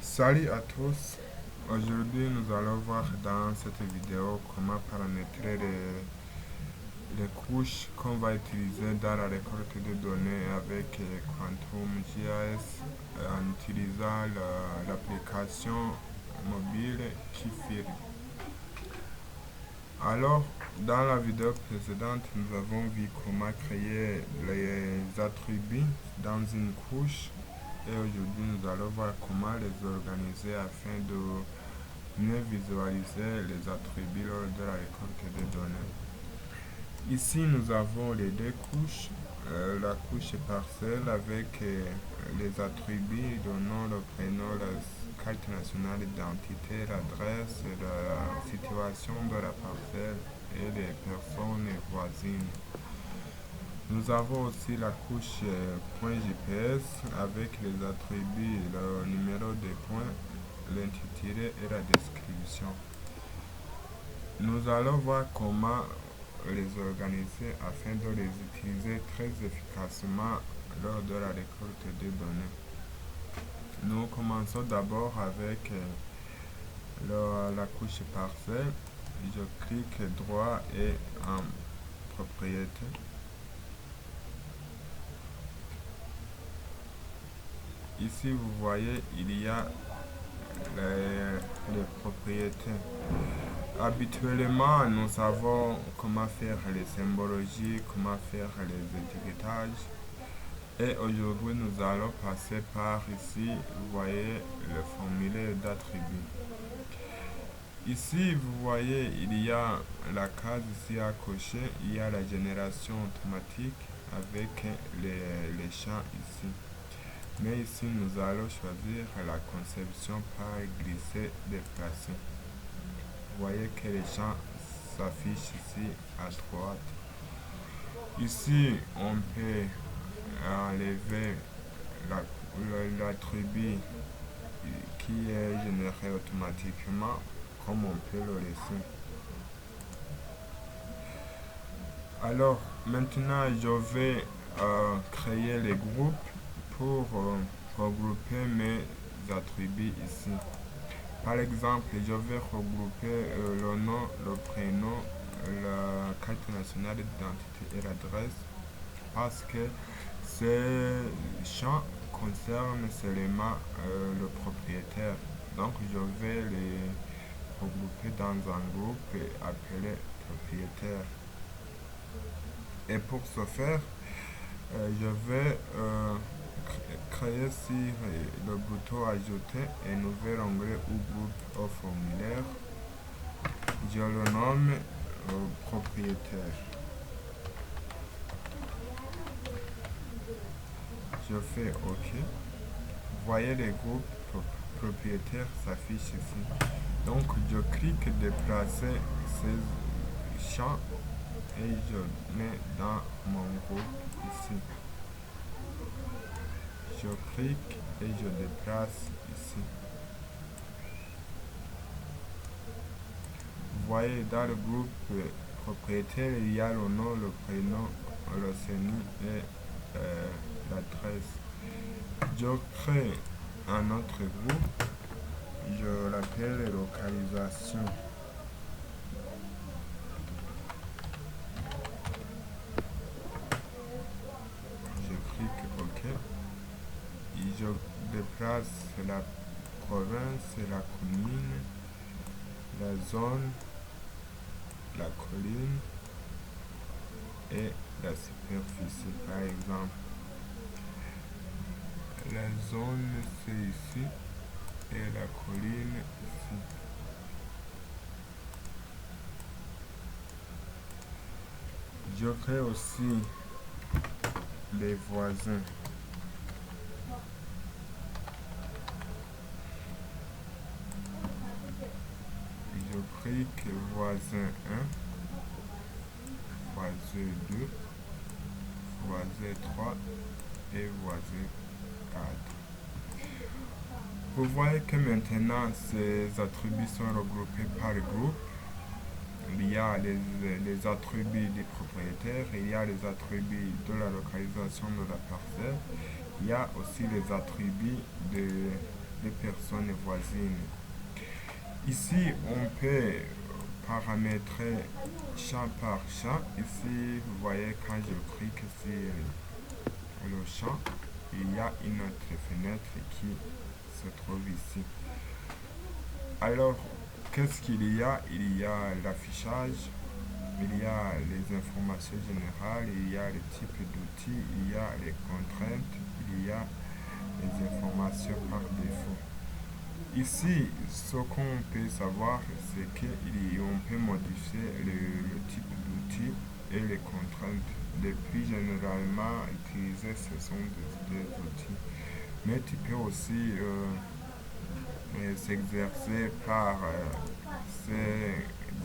Salut à tous. Aujourd'hui, nous allons voir dans cette vidéo comment paramétrer les couches qu'on va utiliser dans la récolte de données avec Quantum JS en utilisant l'application mobile Kifiri. Alors, dans la vidéo précédente, nous avons vu comment créer les attributs dans une couche et aujourd'hui nous allons voir comment les organiser afin de mieux visualiser les attributs lors de la récolte des données. Ici nous avons les deux couches, la couche parcelle avec les attributs le nom, le prénom, la carte nationale d'identité, l'adresse, la situation de la parcelle et les personnes voisines. Nous avons aussi la couche point GPS avec les attributs, le numéro de points, l'intitulé et la description. Nous allons voir comment les organiser afin de les utiliser très efficacement lors de la récolte des données. Nous commençons d'abord avec la couche parcelle. Je clique droit et en propriété. Ici, vous voyez, il y a les propriétés. Habituellement, nous savons comment faire les symbologies, comment faire les étiquetages. Et aujourd'hui, nous allons passer par ici, vous voyez, le formulaire d'attributs. Ici, vous voyez, il y a la case ici à cocher, il y a la génération automatique avec les champs ici. Mais ici, nous allons choisir la conception par glisser déplacer. Vous voyez que les champs s'affichent ici à droite. Ici, on peut enlever l'attribut qui est généré automatiquement, comme on peut le laisser. Alors, maintenant, je vais créer les groupes pour regrouper mes attributs ici. Par exemple, je vais regrouper le nom, le prénom, la carte nationale d'identité et l'adresse parce que ces champs concernent seulement le propriétaire. Donc, je vais les regrouper dans un groupe appelé propriétaire. Et pour ce faire, je vais créer sur le bouton ajouter un nouvel onglet ou groupe au formulaire. Je le nomme propriétaire. Je fais OK. Vous voyez les groupes propriétaires s'affichent ici. Donc je clique déplacer ces champs et je mets dans mon groupe ici. Je clique et je déplace ici. Vous voyez dans le groupe propriétaire, il y a le nom, le prénom, le CNI et l'adresse. Je crée un autre groupe, je l'appelle localisation. Je clique OK. Et je déplace la province, la commune, la zone, la colline et la superficie par exemple. La zone c'est ici et la colline ici. Je crée aussi les voisins. Je clique voisin 1, voisin 2, voisin 3 et voisin 4. Vous voyez que maintenant ces attributs sont regroupés par groupe. Il y a les attributs du propriétaire, il y a les attributs de la localisation de la parcelle, il y a aussi les attributs des personnes voisines. Ici, on peut paramétrer champ par champ. Ici, vous voyez, quand je clique sur le champ, il y a une autre fenêtre qui se trouve ici. Alors, qu'est-ce qu'il y a? Il y a l'affichage, il y a les informations générales, il y a le type d'outils, il y a les contraintes, il y a les informations par défaut. Ici, ce qu'on peut savoir, c'est qu'on peut modifier le type d'outil et les contraintes. Depuis, généralement, utiliser ce sont des outils. Mais tu peux aussi s'exercer par ces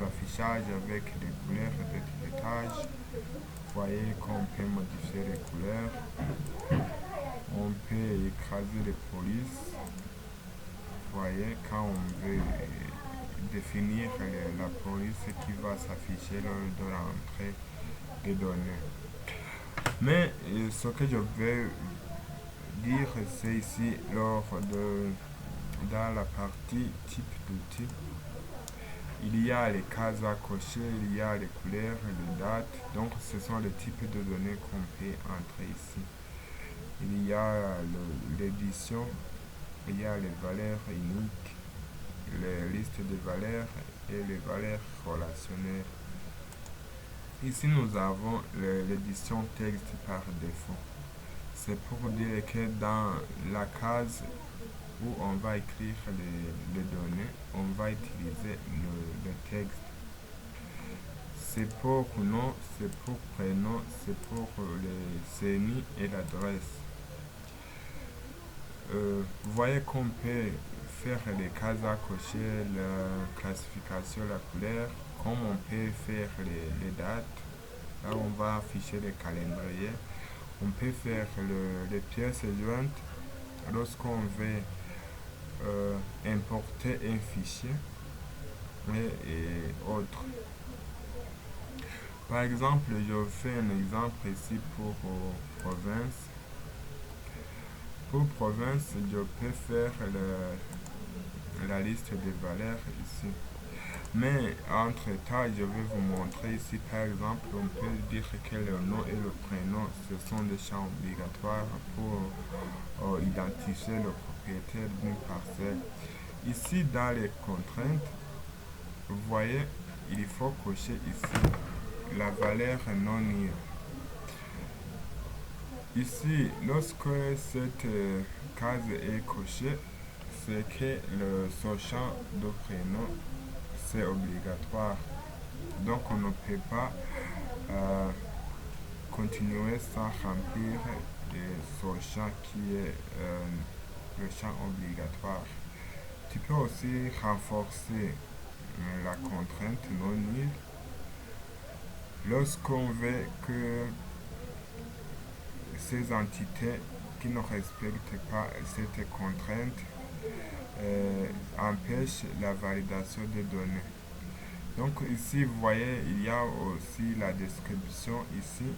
affichages avec les couleurs d'étiquetage. Vous voyez qu'on peut modifier les couleurs. On peut écraser les polices. Vous voyez, quand on veut définir la police qui va s'afficher lors de l'entrée des données. Mais ce que je veux dire, c'est ici, dans la partie type d'outil, il y a les cases à cocher, il y a les couleurs, les dates. Donc, ce sont les types de données qu'on peut entrer ici. Il y a l'édition, il y a les valeurs uniques, les listes de valeurs et les valeurs relationnelles. Ici, nous avons l'édition texte par défaut. C'est pour dire que dans la case où on va écrire les données, on va utiliser le texte. C'est pour nom, c'est pour prénom, c'est pour les CNI et l'adresse. Vous voyez qu'on peut faire les cases à cocher, la classification, la couleur, comme on peut faire les dates. Là, on va afficher les calendriers. On peut faire les pièces jointes lorsqu'on veut importer un fichier et autres. Par exemple, je fais un exemple ici pour province. Pour province, je peux faire la liste des valeurs ici. Mais entre temps, je vais vous montrer ici, par exemple, on peut dire que le nom et le prénom, ce sont des champs obligatoires pour identifier le propriétaire d'une parcelle. Ici, dans les contraintes, vous voyez, il faut cocher ici la valeur non nulle. Ici, lorsque cette case est cochée, c'est que ce champ de prénom c'est obligatoire. Donc on ne peut pas continuer sans remplir ce champ qui est le champ obligatoire. Tu peux aussi renforcer la contrainte non nulle lorsqu'on veut que ces entités qui ne respectent pas cette contrainte empêchent la validation des données. Donc ici vous voyez il y a aussi la description ici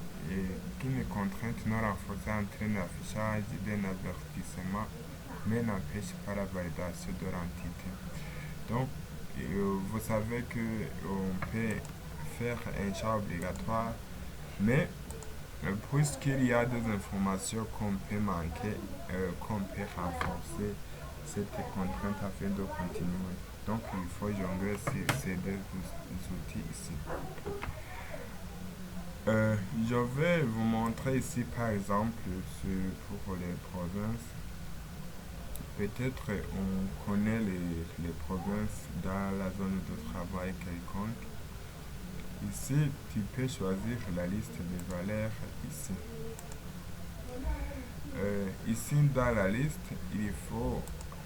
qu'une contrainte non renforcée entraîne l'affichage d'un avertissement mais n'empêche pas la validation de l'entité. Donc vous savez que on peut faire un champ obligatoire mais puisqu'il y a des informations qu'on peut manquer, qu'on peut renforcer cette contrainte afin de continuer. Donc il faut jongler ces deux outils ici. Je vais vous montrer ici par exemple pour les provinces. Peut-être on connaît les provinces dans la zone de travail quelconque. Ici, tu peux choisir la liste des valeurs ici. Ici, dans la liste, il faut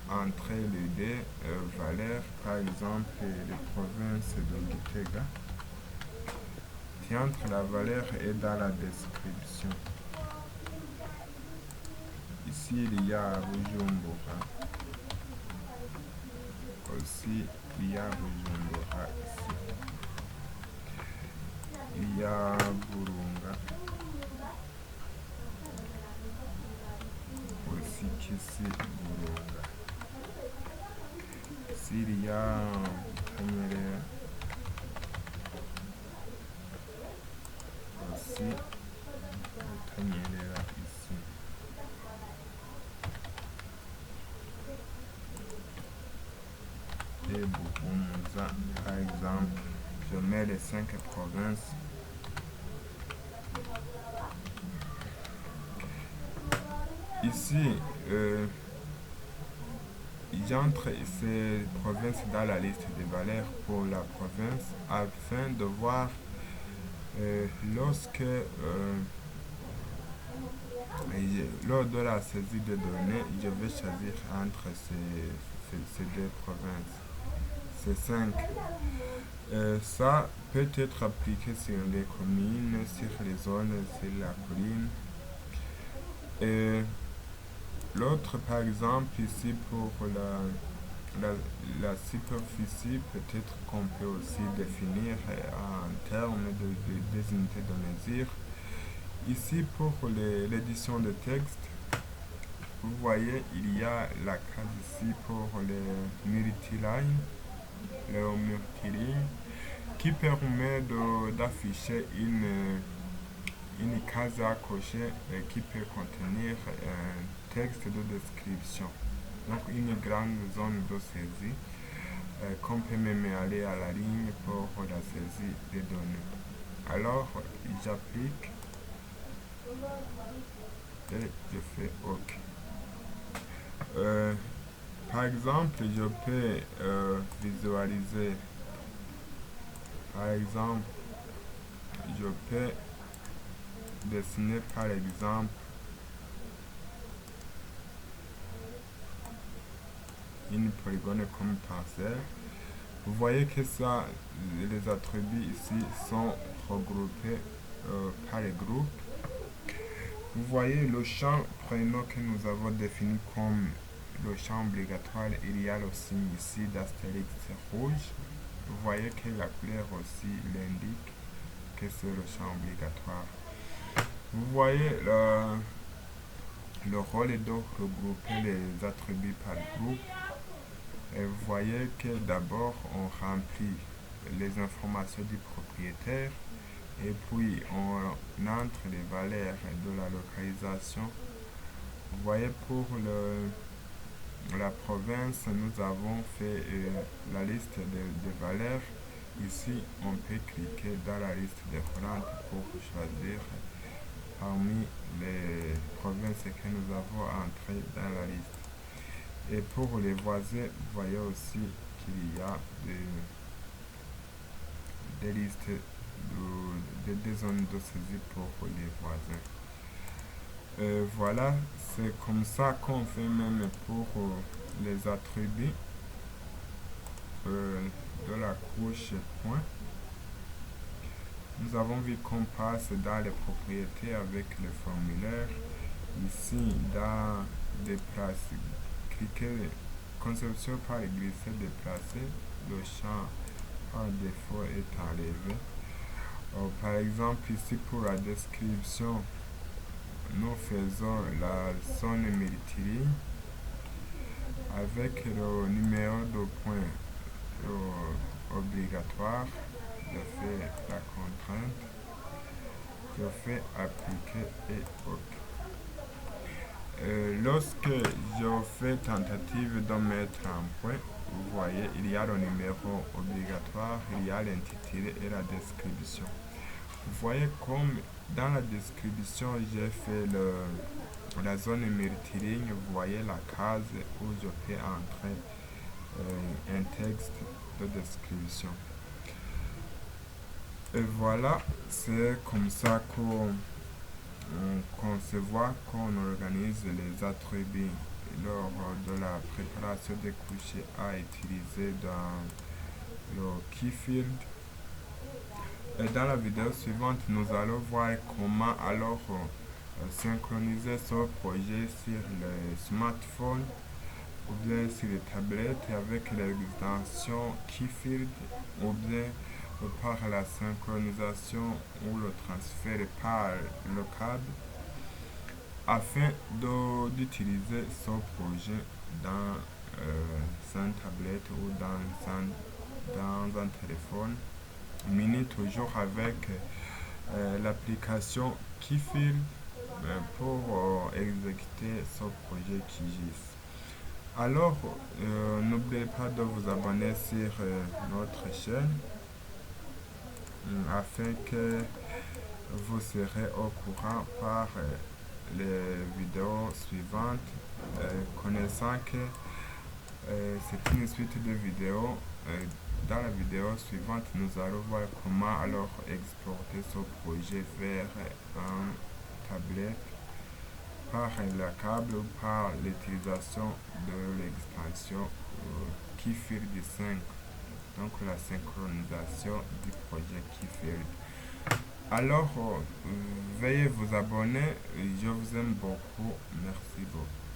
entrer les deux valeurs, par exemple les provinces de Gitega. Tu entres la valeur et dans la description. Ici, il y a Bujumbura. Aussi, il y a Bujumbura ici. Il y a Burunga. Aussi, ici, Burunga. ici il y a aussi ici. Et Buhumuza, par exemple, je mets les 5 provinces. Ici, j'entre ces provinces dans la liste des valeurs pour la province afin de voir lorsque lors de la saisie de données, je vais choisir entre ces deux provinces, ces 5. Ça peut être appliqué sur les communes, sur les zones, sur la colline. Et l'autre, par exemple, ici pour la superficie, peut-être qu'on peut aussi définir en termes des unités de mesure. Ici, pour l'édition de texte, vous voyez, il y a la case ici pour les multilignes, qui permet d'afficher une case à cocher qui peut contenir un texte de description. Donc une grande zone de saisie qu'on peut même aller à la ligne pour la saisie des données. Alors j'applique et je fais OK. Par exemple, je peux visualiser. Par exemple, je peux dessiner par exemple une polygone comme parcelle. Vous voyez que ça, les attributs ici sont regroupés par les groupes. Vous voyez le champ prénom que nous avons défini comme le champ obligatoire, il y a le signe ici d'astérix rouge. Vous voyez que la couleur aussi l'indique que c'est le champ obligatoire. Vous voyez le rôle est de regrouper les attributs par groupe. Et vous voyez que d'abord on remplit les informations du propriétaire et puis on entre les valeurs de la localisation. Vous voyez pour la province, nous avons fait la liste des valeurs. Ici, on peut cliquer dans la liste des Hollande pour choisir parmi les provinces que nous avons entrées dans la liste. Et pour les voisins, vous voyez aussi qu'il y a des listes des zones de saisie pour les voisins. Voilà, c'est comme ça qu'on fait même pour les attributs de la couche point. Nous avons vu qu'on passe dans les propriétés avec le formulaire. Ici, dans déplacer, cliquez conception par glisser, déplacer, le champ par défaut est enlevé. Par exemple, ici pour la description, nous faisons la zone multiligne avec le numéro de point obligatoire. Je fais la contrainte, je fais appliquer et OK. Lorsque je fais tentative de mettre un point, vous voyez, il y a le numéro obligatoire, il y a l'intitulé et la description. Vous voyez comme dans la description, j'ai fait la zone multiligne. Vous voyez la case où je peux entrer un texte de description. Et voilà, c'est comme ça qu'on se voit, qu'on organise les attributs lors de la préparation des couches à utiliser dans le Keyfield. Et dans la vidéo suivante, nous allons voir comment alors synchroniser ce projet sur le smartphone ou bien sur les tablettes avec l'extension Keyfield ou bien par la synchronisation ou le transfert par le câble afin d'utiliser ce projet dans sur une tablette ou dans un téléphone mini, toujours avec l'application Keyfil pour exécuter ce projet QGIS. Alors, n'oubliez pas de vous abonner sur notre chaîne afin que vous serez au courant par les vidéos suivantes, connaissant que c'est une suite de vidéos. Dans la vidéo suivante, nous allons voir comment alors exporter ce projet vers un tablette par le câble ou par l'utilisation de l'extension Keyfield 5, donc la synchronisation du projet Keyfield. Alors, veuillez vous abonner, je vous aime beaucoup, merci beaucoup.